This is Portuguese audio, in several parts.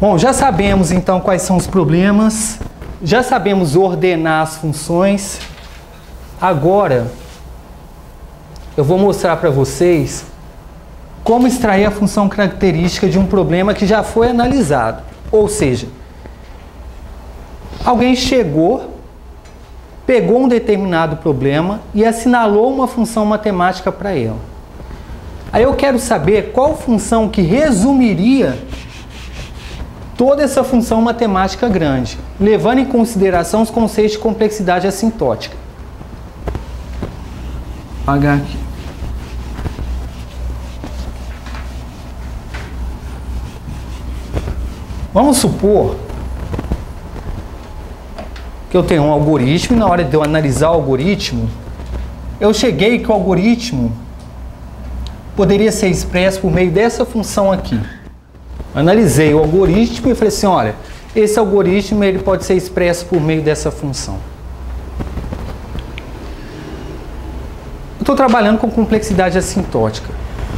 Bom, já sabemos então quais são os problemas, já sabemos ordenar as funções. Agora, eu vou mostrar para vocês como extrair a função característica de um problema que já foi analisado. Ou seja, alguém chegou, pegou um determinado problema e assinalou uma função matemática para ele. Aí eu quero saber qual função que resumiria toda essa função matemática grande, levando em consideração os conceitos de complexidade assintótica. Vou apagar aqui. Vamos supor que eu tenho um algoritmo e na hora de eu analisar o algoritmo, eu cheguei que o algoritmo poderia ser expresso por meio dessa função aqui. Analisei o algoritmo e falei assim, olha, esse algoritmo ele pode ser expresso por meio dessa função. Eu estou trabalhando com complexidade assintótica.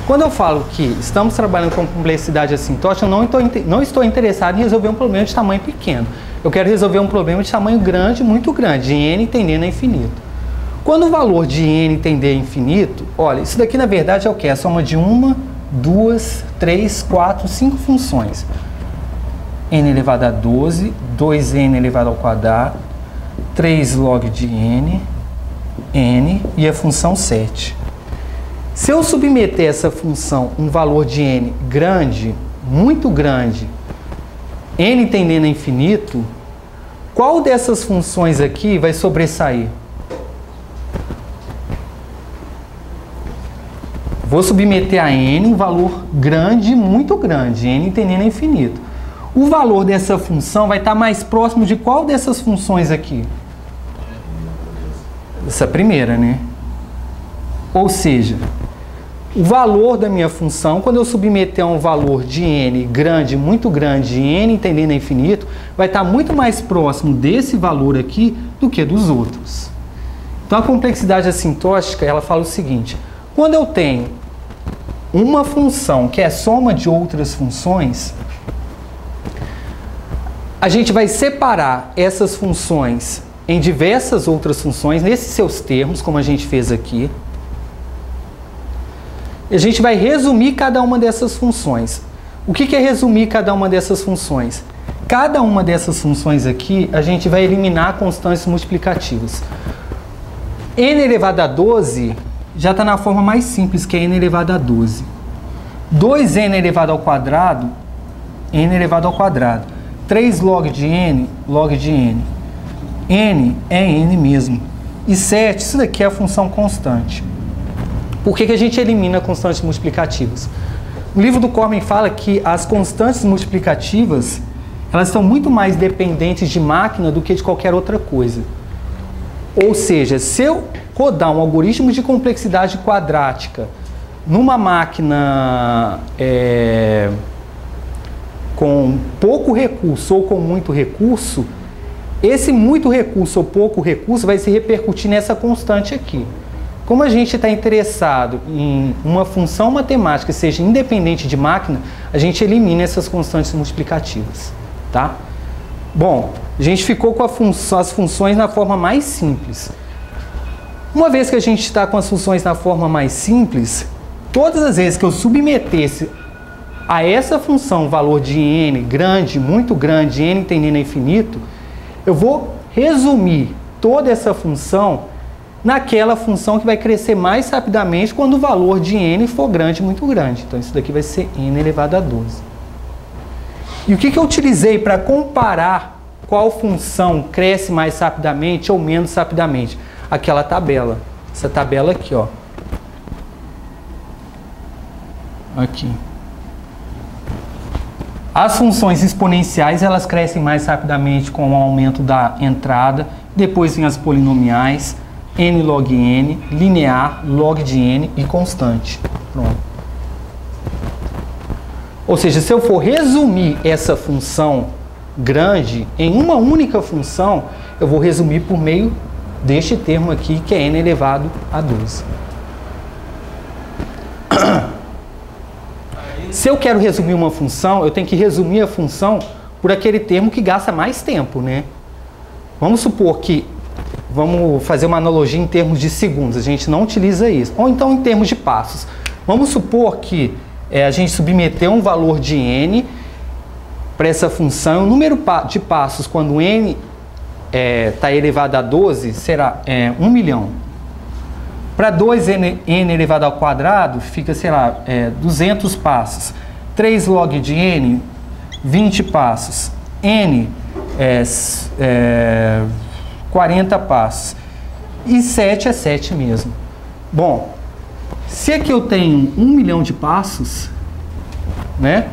Quando eu falo que estamos trabalhando com complexidade assintótica, eu não estou interessado em resolver um problema de tamanho pequeno. Eu quero resolver um problema de tamanho grande, muito grande, de n tendendo a infinito. Quando o valor de n tender a infinito, olha, isso daqui na verdade é o que? A soma de 1, 2, 3, 4, 5 funções. N elevado a 12, 2n elevado ao quadrado, 3 log de n e a função 7. Se eu submeter essa função um valor de n grande, muito grande, n tendendo a infinito, qual dessas funções aqui vai sobressair? Vou submeter a n um valor grande, muito grande, n tendendo a infinito. O valor dessa função vai estar mais próximo de qual dessas funções aqui? Essa primeira, né? Ou seja, o valor da minha função, quando eu submeter a um valor de n grande, muito grande, n tendendo a infinito, vai estar muito mais próximo desse valor aqui do que dos outros. Então a complexidade assintótica, ela fala o seguinte, quando eu tenho uma função que é soma de outras funções, a gente vai separar essas funções em diversas outras funções, nesses seus termos, como a gente fez aqui. A gente vai resumir cada uma dessas funções. O que é resumir cada uma dessas funções? Cada uma dessas funções aqui, a gente vai eliminar constantes multiplicativas. n elevado a 12 já está na forma mais simples, que é n elevado a 12. 2n elevado ao quadrado, n elevado ao quadrado. 3 log de n, log de n. N é n mesmo. E 7, isso daqui é a função constante. Por que a gente elimina constantes multiplicativas? O livro do Cormen fala que as constantes multiplicativas, elas estão muito mais dependentes de máquina do que de qualquer outra coisa. Ou seja, se eu rodar um algoritmo de complexidade quadrática numa máquina com pouco recurso ou com muito recurso, esse muito recurso ou pouco recurso vai se repercutir nessa constante aqui. Como a gente está interessado em uma função matemática que seja independente de máquina, a gente elimina essas constantes multiplicativas, tá? Bom, a gente ficou com as funções na forma mais simples. Uma vez que a gente está com as funções na forma mais simples, todas as vezes que eu submetesse a essa função valor de n grande, muito grande, n tendendo a infinito, eu vou resumir toda essa função naquela função que vai crescer mais rapidamente quando o valor de n for grande, muito grande. Então isso daqui vai ser n elevado a 12. E o que eu utilizei para comparar qual função cresce mais rapidamente ou menos rapidamente? Aquela tabela. Essa tabela aqui, ó. Aqui. As funções exponenciais, elas crescem mais rapidamente com o aumento da entrada, depois vem as polinomiais, n log n, linear, log de n e constante. Pronto. Ou seja, se eu for resumir essa função grande em uma única função, eu vou resumir por meio deste termo aqui, que é n elevado a 12. Se eu quero resumir uma função, eu tenho que resumir a função por aquele termo que gasta mais tempo, né? Vamos supor que, vamos fazer uma analogia em termos de segundos, a gente não utiliza isso. Ou então em termos de passos. Vamos supor que a gente submeteu um valor de n para essa função, o número de passos quando n está elevado a 12 será 1 milhão. Para 2n elevado ao quadrado, fica, sei lá, 200 passos. 3 log de n, 20 passos. N, 40 passos. E 7 é 7 mesmo. Bom, se aqui eu tenho 1 milhão de passos, né?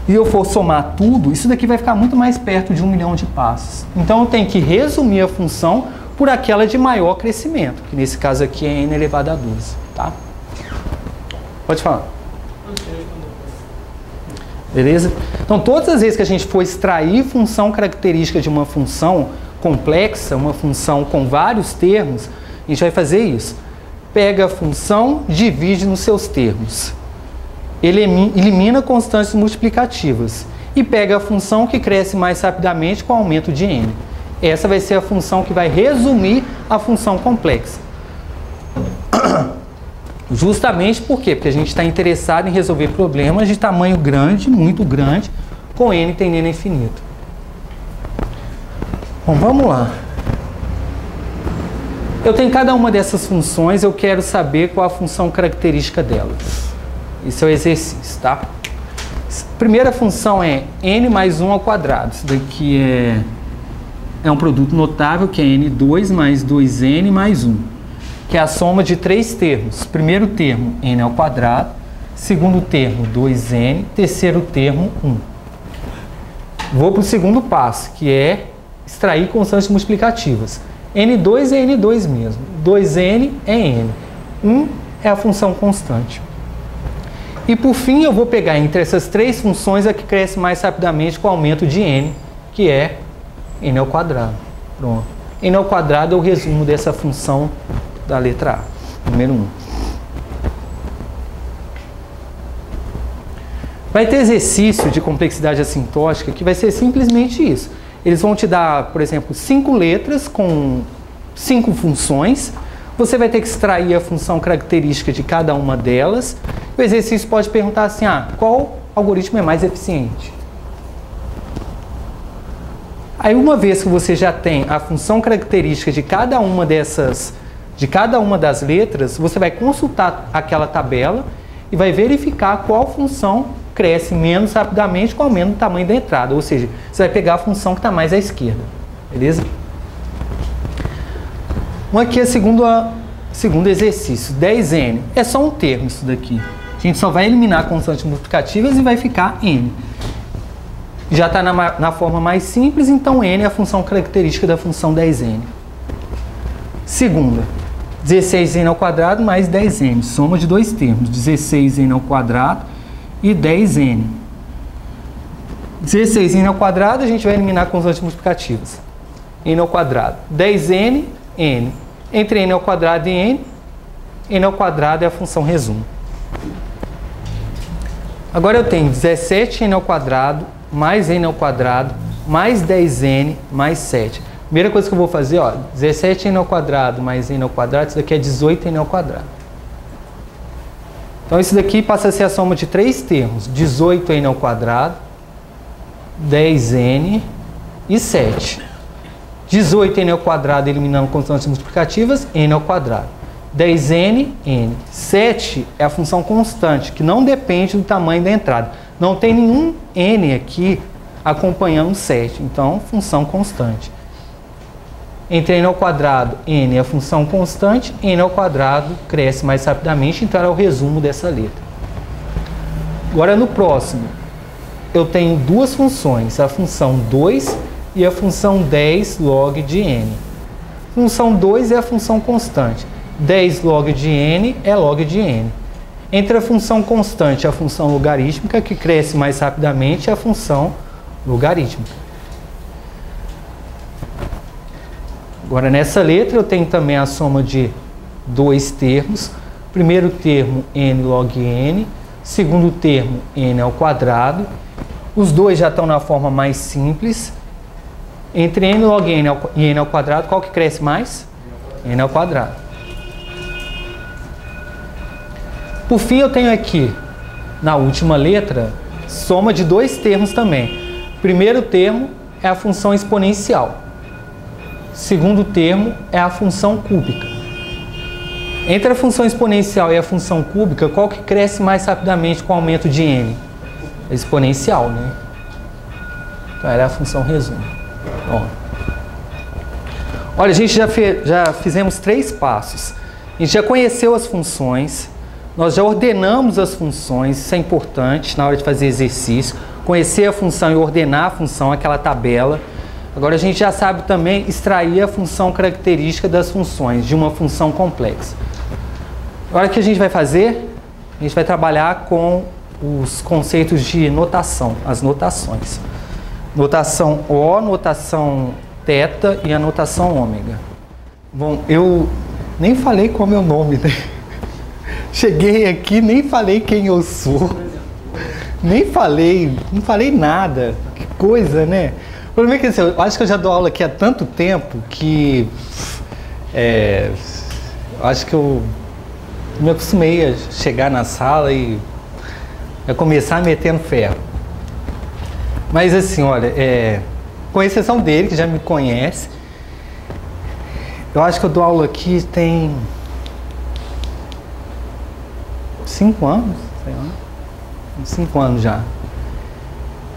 E eu for somar tudo, isso daqui vai ficar muito mais perto de 1 milhão de passos. Então eu tenho que resumir a função por aquela de maior crescimento, que nesse caso aqui é n elevado a 12, tá? Pode falar. Beleza? Então, todas as vezes que a gente for extrair função característica de uma função complexa, uma função com vários termos, a gente vai fazer isso. Pega a função, divide nos seus termos. Elimina constantes multiplicativas. E pega a função que cresce mais rapidamente com o aumento de n. Essa vai ser a função que vai resumir a função complexa. Justamente por quê? Porque a gente está interessado em resolver problemas de tamanho grande, muito grande, com n tendendo a infinito. Bom, vamos lá. Eu tenho cada uma dessas funções, eu quero saber qual a função característica delas. Esse é o exercício, tá? A primeira função é n mais 1 ao quadrado. Isso daqui é um produto notável, que é n2 mais 2n mais 1, que é a soma de 3 termos. Primeiro termo, n ao quadrado. Segundo termo, 2n. Terceiro termo, 1. Vou para o segundo passo, que é extrair constantes multiplicativas. n2 é n2 mesmo. 2n é n. 1 é a função constante. E por fim, eu vou pegar entre essas 3 funções a que cresce mais rapidamente com o aumento de n, que é n ao quadrado. Pronto. N ao quadrado é o resumo dessa função da letra A, número 1. Vai ter exercício de complexidade assintótica que vai ser simplesmente isso. Eles vão te dar, por exemplo, 5 letras com 5 funções. Você vai ter que extrair a função característica de cada uma delas. O exercício pode perguntar assim, qual algoritmo é mais eficiente? Aí, uma vez que você já tem a função característica de cada uma das letras, você vai consultar aquela tabela e vai verificar qual função cresce menos rapidamente com o aumento do tamanho da entrada. Ou seja, você vai pegar a função que está mais à esquerda. Beleza? Aqui é o segundo exercício, 10n. É só um termo isso daqui. A gente só vai eliminar constantes multiplicativas e vai ficar n. Já está na forma mais simples, então n é a função característica da função 10n. Segunda, 16n ao quadrado mais 10n, soma de 2 termos, 16n ao quadrado e 10n. 16n ao quadrado, a gente vai eliminar constantes multiplicativas. n ao quadrado. 10n, n. Entre n ao quadrado e n ao quadrado é a função resumo. Agora eu tenho 17n ao quadrado mais n ao quadrado, mais 10n, mais 7. Primeira coisa que eu vou fazer, 17n ao quadrado mais n ao quadrado, isso daqui é 18n ao quadrado. Então, isso daqui passa a ser a soma de 3 termos, 18n ao quadrado, 10n e 7. 18n ao quadrado, eliminando constantes multiplicativas, n ao quadrado. 10n, n. 7 é a função constante, que não depende do tamanho da entrada. Não tem nenhum n aqui acompanhando 7, então função constante. Entre n ao quadrado, n é a função constante, n ao quadrado cresce mais rapidamente, então é o resumo dessa letra. Agora no próximo, eu tenho duas funções, a função 2 e a função 10 log de n. Função 2 é a função constante, 10 log de n é log de n. Entre a função constante e a função logarítmica, que cresce mais rapidamente, é a função logarítmica. Agora, nessa letra, eu tenho também a soma de 2 termos. Primeiro termo, n log n. Segundo termo, n ao quadrado. Os dois já estão na forma mais simples. Entre n log n e n ao quadrado, qual que cresce mais? N ao quadrado. Por fim, eu tenho aqui, na última letra, soma de dois termos também. Primeiro termo é a função exponencial. Segundo termo é a função cúbica. Entre a função exponencial e a função cúbica, qual que cresce mais rapidamente com o aumento de n? A exponencial, né? Então, ela é a função resumo. Ó. Olha, a gente já fizemos 3 passos. A gente já conheceu as funções, nós já ordenamos as funções, isso é importante na hora de fazer exercício. Conhecer a função e ordenar a função, aquela tabela. Agora a gente já sabe também extrair a função característica das funções, de uma função complexa. Agora o que a gente vai fazer? A gente vai trabalhar com os conceitos de notação, as notações. Notação O, notação θ e a notação ômega. Bom, eu nem falei qual é o meu nome, né? Cheguei aqui, nem falei quem eu sou. Nem falei, não falei nada. Que coisa, né? O problema é que assim, eu acho que eu já dou aula aqui há tanto tempo que eu acho que eu me acostumei a chegar na sala e a começar metendo ferro. Mas assim, olha, com exceção dele, que já me conhece, eu acho que eu dou aula aqui tem 5 anos, sei lá. 5 anos já.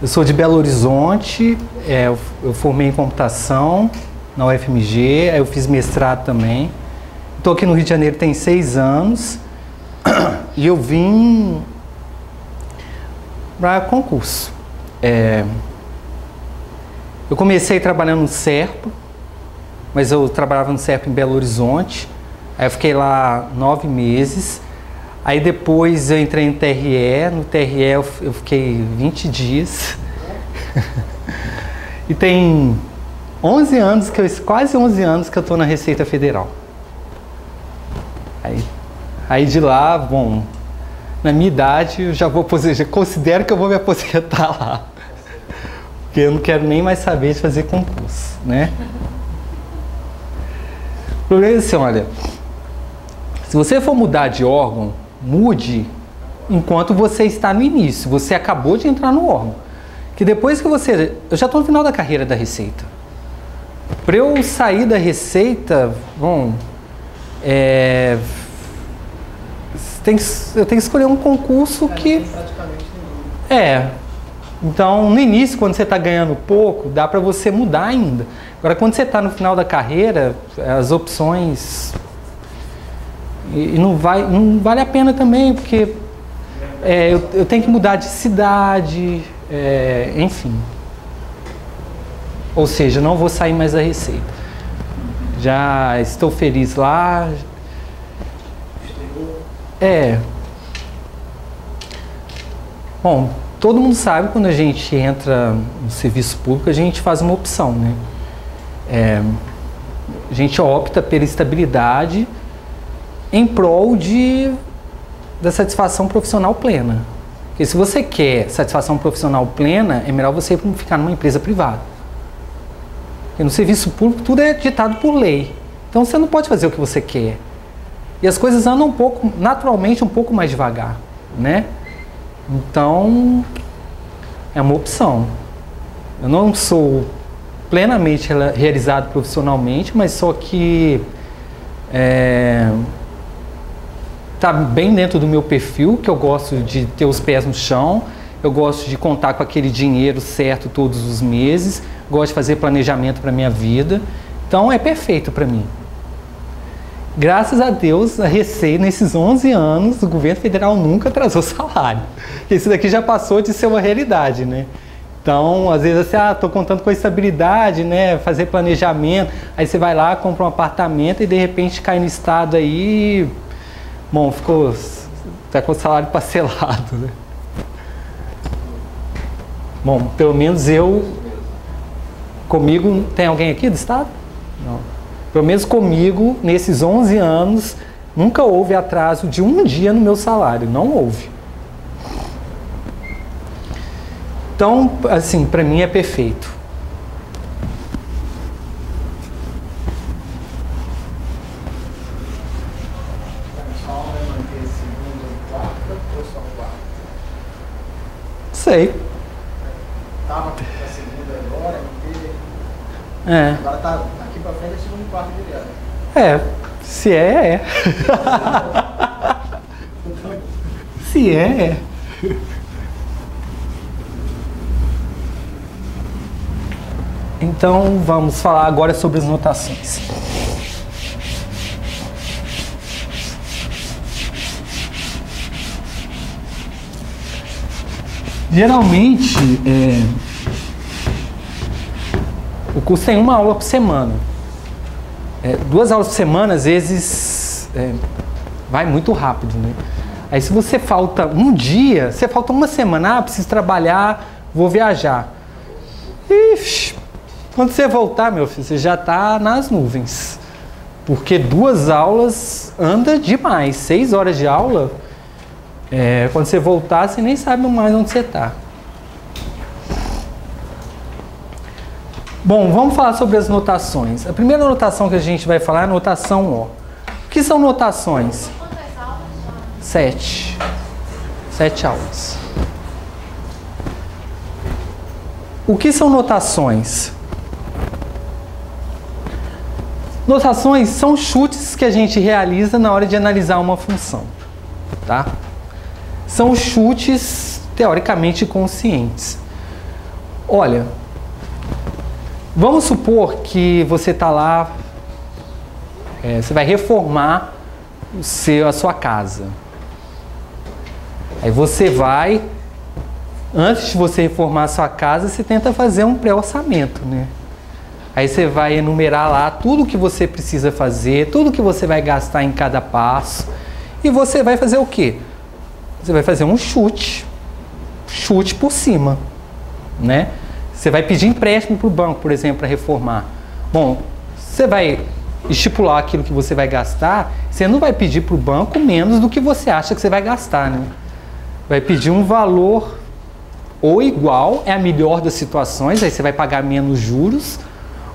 Eu sou de Belo Horizonte, eu formei em computação na UFMG, aí eu fiz mestrado também. Estou aqui no Rio de Janeiro tem 6 anos e eu vim para concurso. Eu comecei trabalhando no SERPA, mas eu trabalhava no SERPA em Belo Horizonte, aí eu fiquei lá 9 meses. Aí depois eu entrei no TRE, eu fiquei 20 dias. E tem 11 anos, quase 11 anos que eu estou na Receita Federal. Aí de lá, bom, na minha idade eu já considero que eu vou me aposentar lá. Porque eu não quero nem mais saber de fazer concurso, né? O problema é assim, olha, se você for mudar de órgão, mude enquanto você está no início. Você acabou de entrar no órgão. Que depois que você... Eu já estou no final da carreira da Receita. Para eu sair da Receita, bom... eu tenho que escolher um concurso que... Então, no início, quando você está ganhando pouco, dá para você mudar ainda. Agora, quando você está no final da carreira, as opções... E não vale a pena também, porque eu tenho que mudar de cidade, enfim. Ou seja, não vou sair mais da Receita. Já estou feliz lá. Bom, todo mundo sabe que quando a gente entra no serviço público, a gente faz uma opção, né? A gente opta pela estabilidade em prol da satisfação profissional plena. Porque se você quer satisfação profissional plena, é melhor você ficar numa empresa privada. Porque no serviço público tudo é ditado por lei. Então você não pode fazer o que você quer. E as coisas andam naturalmente um pouco mais devagar, né? Então, é uma opção. Eu não sou plenamente realizado profissionalmente, mas só que está bem dentro do meu perfil, que eu gosto de ter os pés no chão, eu gosto de contar com aquele dinheiro certo todos os meses, gosto de fazer planejamento para a minha vida, então é perfeito para mim. Graças a Deus, a Receita, nesses 11 anos, o governo federal nunca atrasou salário. Isso daqui já passou de ser uma realidade, né? Então, às vezes, assim, estou contando com a estabilidade, né? Fazer planejamento, aí você vai lá, compra um apartamento e de repente cai no estado aí, bom, ficou até com o salário parcelado, né? Bom, pelo menos comigo, tem alguém aqui do estado? Não. Pelo menos comigo, nesses 11 anos, nunca houve atraso de um dia no meu salário, não houve. Então, assim, para mim é perfeito. Sei. Tava na segunda agora, agora tá aqui pra frente é segundo e quarto direto. Se é. Se é. Então vamos falar agora sobre as notações. Geralmente, o curso tem uma aula por semana. 2 aulas por semana, às vezes, vai muito rápido, né? Aí se você falta um dia, você falta uma semana, preciso trabalhar, vou viajar. Ixi, quando você voltar, meu filho, você já está nas nuvens. Porque 2 aulas anda demais. 6 horas de aula, quando você voltar, você nem sabe mais onde você está. Bom, vamos falar sobre as notações. A primeira notação que a gente vai falar é a notação O. O que são notações? Quantas aulas já? 7. 7 aulas. O que são notações? Notações são chutes que a gente realiza na hora de analisar uma função, tá? São chutes teoricamente conscientes. Olha, vamos supor que você está lá, você vai reformar a sua casa. Aí você vai, antes de você reformar a sua casa, você tenta fazer um pré-orçamento, né? Aí você vai enumerar lá tudo que você precisa fazer, tudo que você vai gastar em cada passo. E você vai fazer o quê? Você vai fazer um chute por cima, né? Você vai pedir empréstimo para o banco, por exemplo, para reformar. Bom, você vai estipular aquilo que você vai gastar, você não vai pedir para o banco menos do que você acha que você vai gastar, né? Vai pedir um valor ou igual, é a melhor das situações, aí você vai pagar menos juros,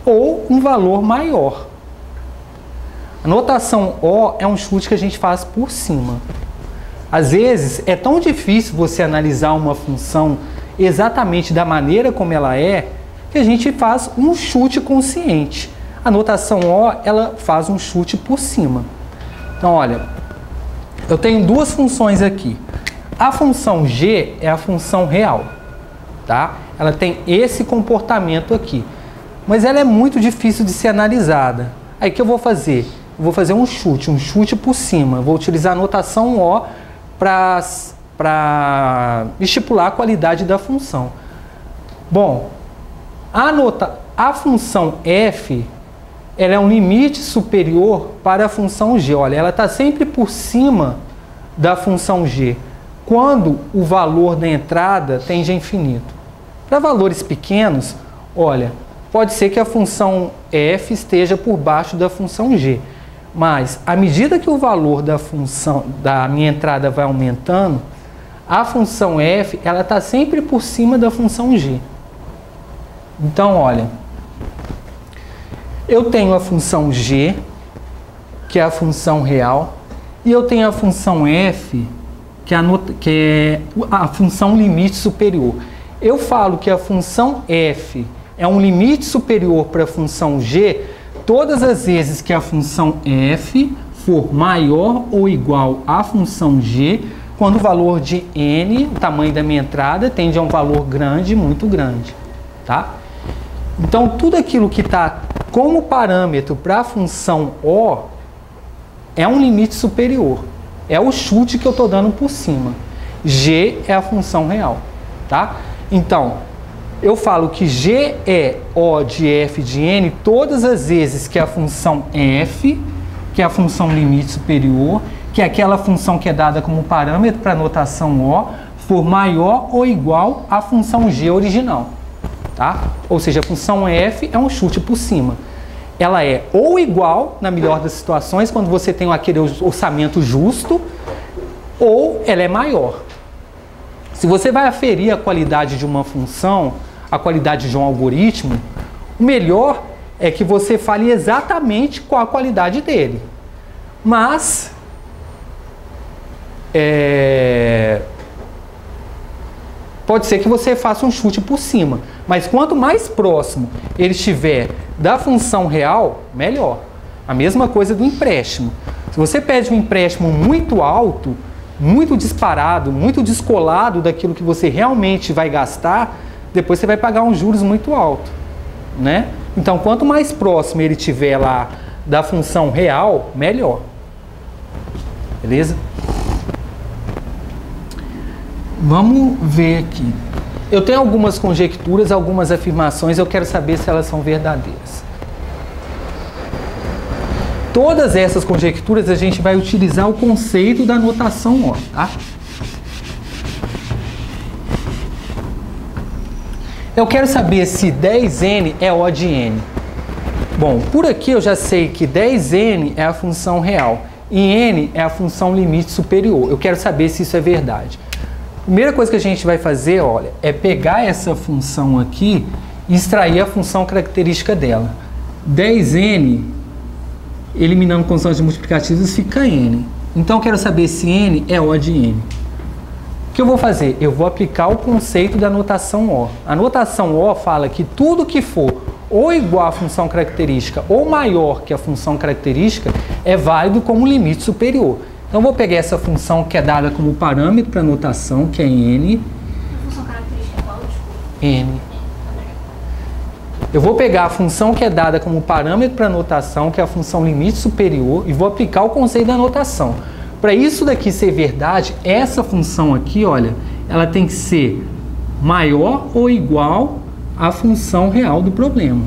ou um valor maior. A notação O é um chute que a gente faz por cima. Às vezes, é tão difícil você analisar uma função exatamente da maneira como ela é, que a gente faz um chute consciente. A notação O, ela faz um chute por cima. Então, olha, eu tenho 2 funções aqui. A função G é a função real, tá? Ela tem esse comportamento aqui, mas ela é muito difícil de ser analisada. Aí o que eu vou fazer? Eu vou fazer um chute por cima. Vou utilizar a notação O para estipular a qualidade da função. Bom, a função f, ela é um limite superior para a função g. Olha, ela está sempre por cima da função g, quando o valor da entrada tende a infinito. Para valores pequenos, olha, pode ser que a função f esteja por baixo da função g. Mas, à medida que o valor da minha entrada vai aumentando, a função f, ela está sempre por cima da função g. Então, olha, eu tenho a função g, que é a função real, e eu tenho a função f, que é a função limite superior. Eu falo que a função f é um limite superior para a função g todas as vezes que a função f for maior ou igual à função g, quando o valor de n, o tamanho da minha entrada, tende a um valor grande, muito grande, tá? Então, tudo aquilo que está como parâmetro para a função O é um limite superior. É o chute que eu estou dando por cima. G é a função real, tá? Então, eu falo que G é O de f de n todas as vezes que a função f, que é a função limite superior, que é aquela função que é dada como parâmetro para a notação O, for maior ou igual à função g original, tá? Ou seja, a função f é um chute por cima. Ela é ou igual, na melhor das situações, quando você tem aquele orçamento justo, ou ela é maior. Se você vai aferir a qualidade de uma função, a qualidade de um algoritmo, o melhor é que você fale exatamente qual a qualidade dele. Mas pode ser que você faça um chute por cima. Mas quanto mais próximo ele estiver da função real, melhor. A mesma coisa do empréstimo. Se você pede um empréstimo muito alto, muito disparado, muito descolado daquilo que você realmente vai gastar, depois você vai pagar uns juros muito altos, né? Então, quanto mais próximo ele estiver lá da função real, melhor. Beleza? Vamos ver aqui. Eu tenho algumas conjecturas, algumas afirmações, eu quero saber se elas são verdadeiras. Todas essas conjecturas a gente vai utilizar o conceito da notação O, tá? Eu quero saber se 10n é O de n. Bom, por aqui eu já sei que 10n é a função real e n é a função limite superior. Eu quero saber se isso é verdade. Primeira coisa que a gente vai fazer, olha, é pegar essa função aqui e extrair a função característica dela. 10n, eliminando constantes multiplicativas, fica n. Então eu quero saber se n é O de n. O que eu vou fazer? Eu vou aplicar o conceito da notação O. A notação O fala que tudo que for ou igual à função característica ou maior que a função característica é válido como limite superior. Então, eu vou pegar essa função que é dada como parâmetro para notação, que é n. A função característica é qual? Desculpa. N. Eu vou pegar a função que é dada como parâmetro para notação, que é a função limite superior, e vou aplicar o conceito da notação. Para isso daqui ser verdade, essa função aqui, olha, ela tem que ser maior ou igual à função real do problema.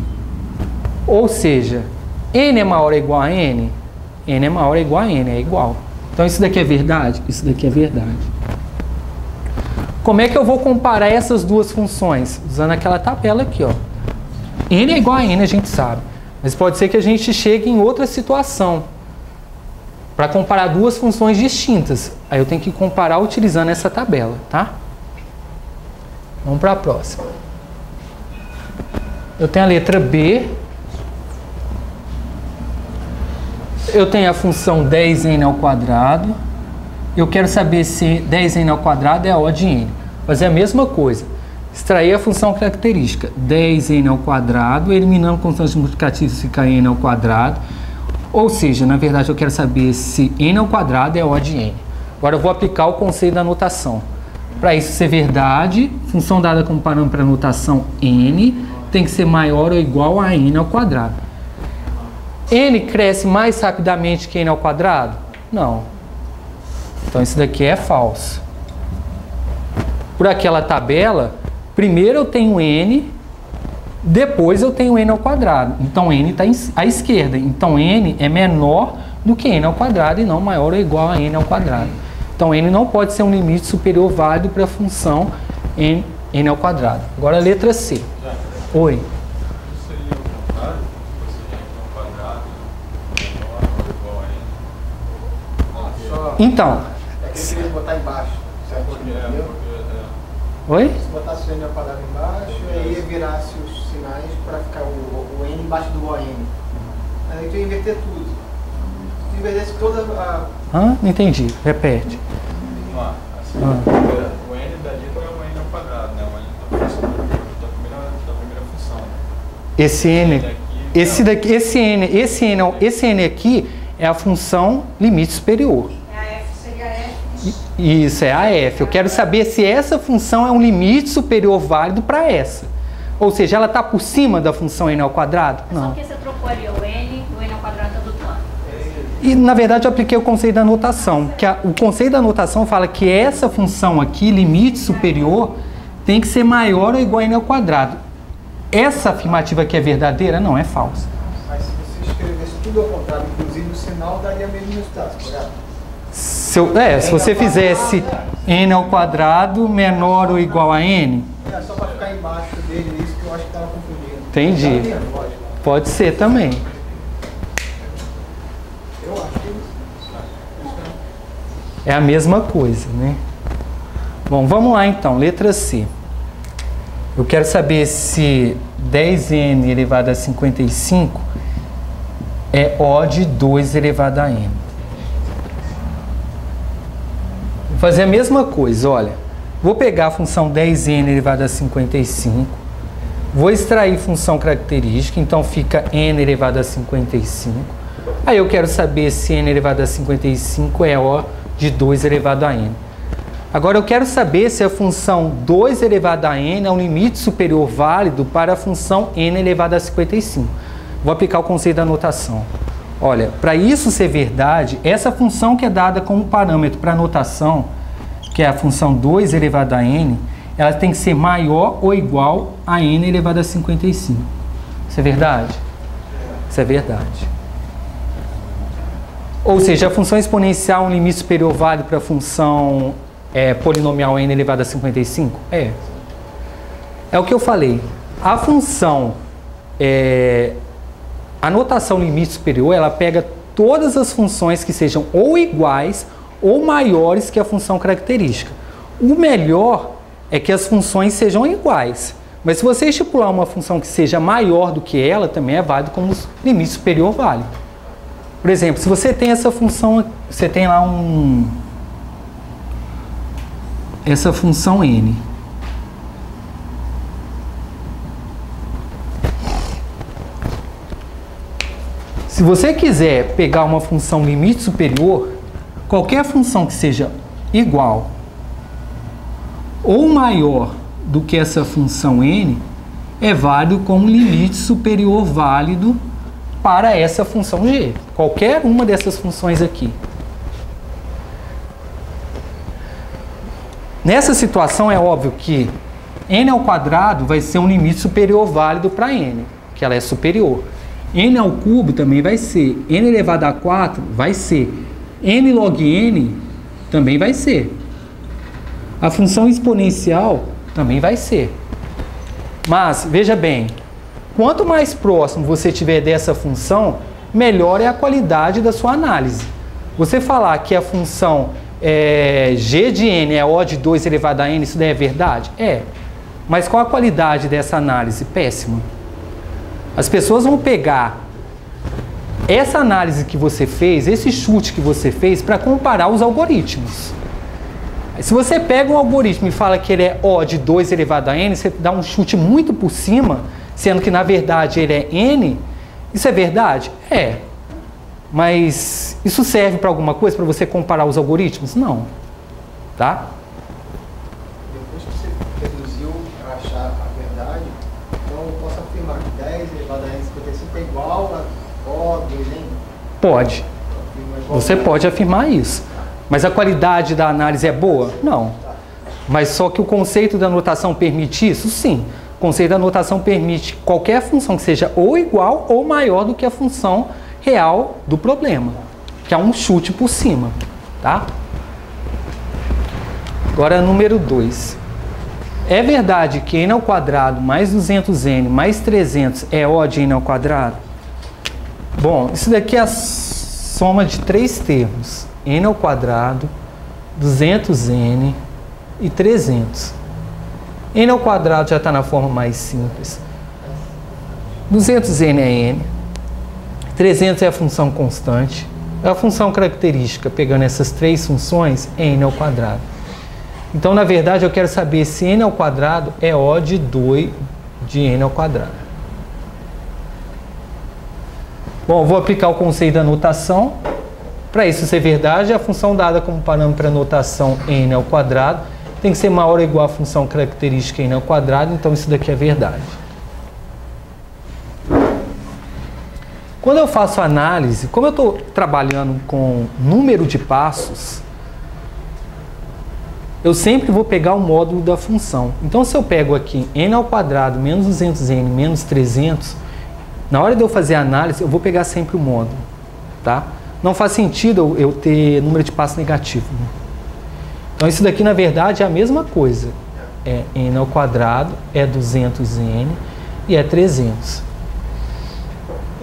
Ou seja, n é maior ou igual a n? N é maior ou igual a n, é igual. Então isso daqui é verdade? Isso daqui é verdade. Como é que eu vou comparar essas duas funções? Usando aquela tabela aqui, ó. N é igual a n, a gente sabe. Mas pode ser que a gente chegue em outra situação para comparar duas funções distintas. Aí eu tenho que comparar utilizando essa tabela, tá? Vamos para a próxima. Eu tenho a letra B. Eu tenho a função 10n ao quadrado. Eu quero saber se 10n ao quadrado é O de n. Fazer a mesma coisa. Extrair a função característica. 10n ao quadrado, eliminando constantes multiplicativas, fica n ao quadrado. Ou seja, na verdade eu quero saber se n ao quadrado é O de n. Agora eu vou aplicar o conceito da notação. Para isso ser verdade, função dada como parâmetro para notação n tem que ser maior ou igual a n ao quadrado. N cresce mais rapidamente que n ao quadrado? Não. Então isso daqui é falso. Por aquela tabela, primeiro eu tenho n, depois eu tenho n ao quadrado. Então n está à esquerda. Então n é menor do que n ao quadrado e não maior ou igual a n ao quadrado. Então n não pode ser um limite superior válido para a função n ao quadrado. Agora a letra C. Oi. Então. Se ele botar embaixo, certo? Oi? Se botasse o n ao quadrado embaixo, aí virasse os sinais para ficar o n embaixo do ON. Aí tu ia inverter tudo. Se invertesse toda a... Não entendi. Repete. O n dali não é o n ao quadrado, né? O n da primeira função. Esse n aqui é a função limite superior. Isso, é a f. Eu quero saber se essa função é um limite superior válido para essa. Ou seja, ela está por cima da função n ao quadrado? Não. Só porque você trocou ali o n ao quadrado está do plano. E, na verdade, eu apliquei o conceito da notação. O conceito da notação fala que essa função aqui, limite superior, tem que ser maior ou igual a n ao quadrado. Essa afirmativa aqui é verdadeira? Não, é falsa. Mas se você escrevesse tudo ao contrário, inclusive o sinal daria o mesmo resultado, correto? Se você fizesse n ao quadrado menor ou igual a n. É só para ficar embaixo dele, isso que eu acho que estava confundindo. Entendi. Pode ser também. Eu acho que é a mesma coisa, né? Bom, vamos lá então, letra C. Eu quero saber se 10n elevado a 55 é O de 2 elevado a n. Vou fazer a mesma coisa, olha. Vou pegar a função 10n elevado a 55, vou extrair função característica, então fica n elevado a 55. Aí eu quero saber se n elevado a 55 é O de 2 elevado a n. Agora eu quero saber se a função 2 elevado a n é um limite superior válido para a função n elevado a 55. Vou aplicar o conceito da notação. Olha, para isso ser verdade, essa função que é dada como parâmetro para a notação, que é a função 2 elevado a n, ela tem que ser maior ou igual a n elevado a 55. Isso é verdade? Isso é verdade. Ou seja, a função exponencial é um limite superior válido para a função polinomial n elevado a 55? É. É o que eu falei. A função, a notação limite superior, ela pega todas as funções que sejam ou iguais ou maiores que a função característica. O melhor é que as funções sejam iguais. Mas se você estipular uma função que seja maior do que ela, também é válido como limite superior válido. Por exemplo, se você tem essa função, você tem lá essa função n. Se você quiser pegar uma função limite superior, qualquer função que seja igual ou maior do que essa função n é válido como limite superior válido para essa função g. Qualquer uma dessas funções aqui. Nessa situação é óbvio que n ao quadrado vai ser um limite superior válido para n, que ela é superior. N ao cubo também vai ser. N elevado a 4 vai ser. N log n também vai ser. A função exponencial também vai ser. Mas, veja bem, quanto mais próximo você tiver dessa função, melhor é a qualidade da sua análise. Você falar que a função g de n é O de 2 elevado a n, isso daí é verdade? É. Mas qual a qualidade dessa análise? Péssima. As pessoas vão pegar essa análise que você fez, esse chute que você fez, para comparar os algoritmos. Se você pega um algoritmo e fala que ele é O de 2 elevado a n, você dá um chute muito por cima, sendo que na verdade ele é n, isso é verdade? É. Mas isso serve para alguma coisa, para você comparar os algoritmos? Não. Tá? Depois que você reduziu para achar a verdade, então eu posso afirmar que 10 elevado a n 55 é igual a O 2n? Pode. Você pode afirmar isso. Mas a qualidade da análise é boa? Não. Mas só que o conceito da notação permite isso? Sim. O conceito da notação permite qualquer função que seja ou igual ou maior do que a função real do problema, que é um chute por cima, tá? Agora, número 2. É verdade que n ao quadrado mais 200n mais 300 é O de n ao quadrado? Bom, isso daqui é a soma de 3 termos. N ao quadrado, 200n e 300. N ao quadrado já está na forma mais simples. 200n é n. 300 é a função constante. A função característica, pegando essas 3 funções, é n ao quadrado. Então, na verdade, eu quero saber se n ao quadrado é O de 2 de n ao quadrado. Bom, vou aplicar o conceito da notação. Para isso ser verdade, a função dada como parâmetro para a notação n ao quadrado tem que ser maior ou igual à função característica n ao quadrado, então isso daqui é verdade. Quando eu faço análise, como eu estou trabalhando com número de passos, eu sempre vou pegar o módulo da função. Então, se eu pego aqui n ao quadrado menos 200n menos 300, na hora de eu fazer a análise, eu vou pegar sempre o módulo, tá? Não faz sentido eu ter número de passos negativo. Né? Então, isso daqui, na verdade, é a mesma coisa. É n ao quadrado, é 200n e é 300.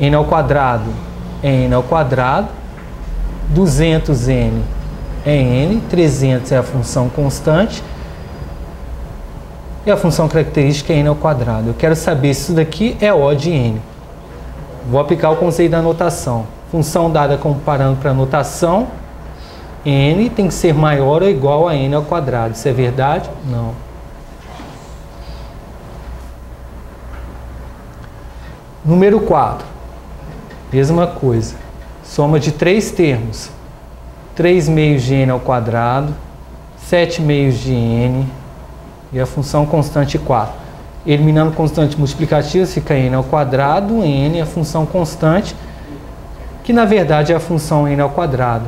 N ao quadrado é n ao quadrado, 200n é n, 300 é a função constante, e a função característica é n ao quadrado. Eu quero saber se isso daqui é O de n. Vou aplicar o conceito da notação. Função dada como parâmetro para notação, n tem que ser maior ou igual a n ao quadrado. Isso é verdade? Não. Número 4. Mesma coisa. Soma de 3 termos. 3 meios de n ao quadrado, 7 meios de n e a função constante 4. Eliminando constante multiplicativa, fica n ao quadrado, n, a função constante, que na verdade é a função n ao quadrado.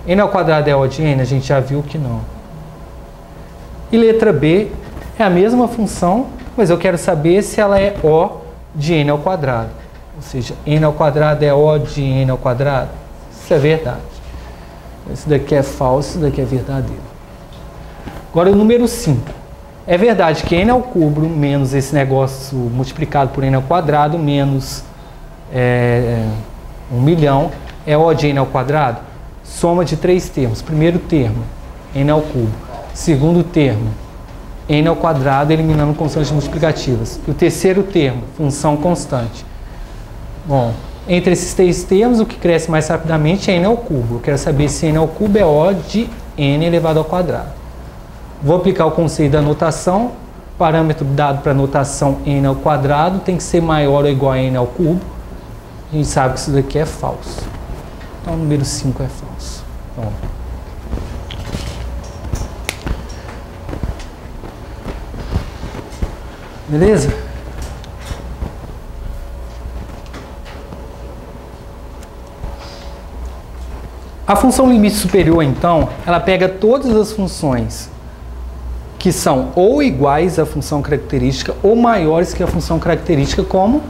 N ao quadrado é O de n? A gente já viu que não. E letra B é a mesma função, mas eu quero saber se ela é O de n ao quadrado. Ou seja, n ao quadrado é O de n ao quadrado? Isso é verdade. Isso daqui é falso, isso daqui é verdadeiro. Agora o número 5. É verdade que n ao cubo menos esse negócio multiplicado por n ao quadrado menos 1 milhão é O de n ao quadrado? Soma de 3 termos. Primeiro termo, n ao cubo. Segundo termo, n ao quadrado, eliminando constantes multiplicativas. E o terceiro termo, função constante. Bom, entre esses 3 termos, o que cresce mais rapidamente é n ao cubo. Eu quero saber se n ao cubo é O de n elevado ao quadrado. Vou aplicar o conceito da notação. Parâmetro dado para a notação n ao quadrado tem que ser maior ou igual a n ao cubo. A gente sabe que isso daqui é falso. Então, o número 5 é falso. Bom. Beleza? A função limite superior, então, ela pega todas as funções que são ou iguais à função característica ou maiores que a função característica como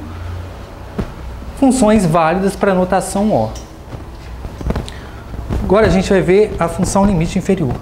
funções válidas para a notação O. Agora a gente vai ver a função limite inferior.